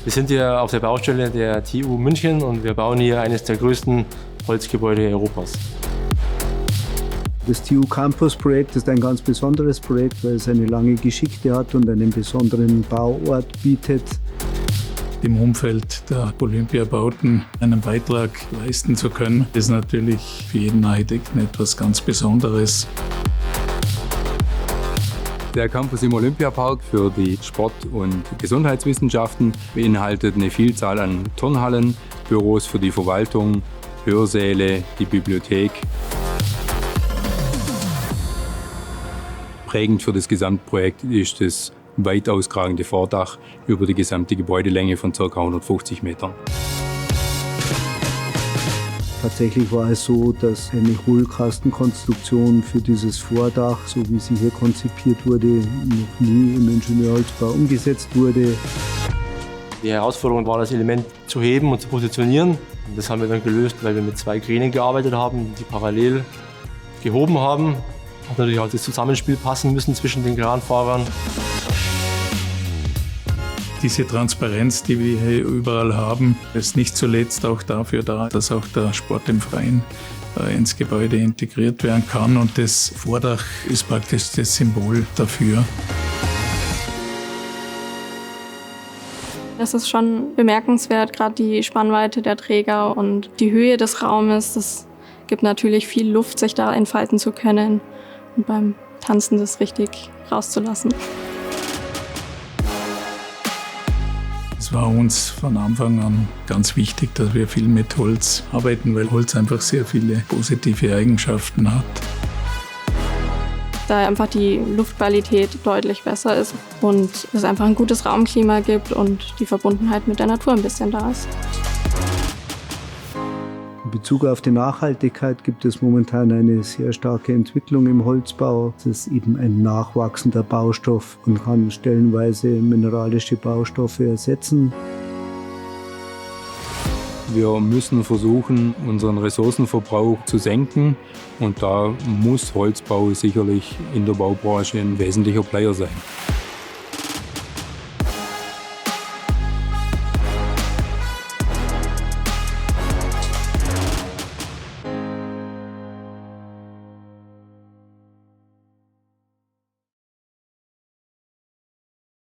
Wir sind hier auf der Baustelle der TU München und wir bauen hier eines der größten Holzgebäude Europas. Das TU Campus Projekt ist ein ganz besonderes Projekt, weil es eine lange Geschichte hat und einen besonderen Bauort bietet. Im Umfeld der Olympiabauten einen Beitrag leisten zu können, ist natürlich für jeden Architekten etwas ganz Besonderes. Der Campus im Olympiapark für die Sport- und Gesundheitswissenschaften beinhaltet eine Vielzahl an Turnhallen, Büros für die Verwaltung, Hörsäle, die Bibliothek. Prägend für das Gesamtprojekt ist das weit auskragende Vordach über die gesamte Gebäudelänge von ca. 150 Metern. Tatsächlich war es so, dass eine Hohlkastenkonstruktion für dieses Vordach, so wie sie hier konzipiert wurde, noch nie im Ingenieurholzbau umgesetzt wurde. Die Herausforderung war, das Element zu heben und zu positionieren. Und das haben wir dann gelöst, weil wir mit 2 Kränen gearbeitet haben, die parallel gehoben haben. Hat natürlich auch das Zusammenspiel passen müssen zwischen den Kranfahrern. Diese Transparenz, die wir hier überall haben, ist nicht zuletzt auch dafür da, dass auch der Sport im Freien ins Gebäude integriert werden kann. Und das Vordach ist praktisch das Symbol dafür. Das ist schon bemerkenswert, gerade die Spannweite der Träger und die Höhe des Raumes. Das gibt natürlich viel Luft, sich da entfalten zu können und beim Tanzen das richtig rauszulassen. Es war uns von Anfang an ganz wichtig, dass wir viel mit Holz arbeiten, weil Holz einfach sehr viele positive Eigenschaften hat. Da einfach die Luftqualität deutlich besser ist und es einfach ein gutes Raumklima gibt und die Verbundenheit mit der Natur ein bisschen da ist. In Bezug auf die Nachhaltigkeit gibt es momentan eine sehr starke Entwicklung im Holzbau. Es ist eben ein nachwachsender Baustoff und kann stellenweise mineralische Baustoffe ersetzen. Wir müssen versuchen, unseren Ressourcenverbrauch zu senken und da muss Holzbau sicherlich in der Baubranche ein wesentlicher Player sein.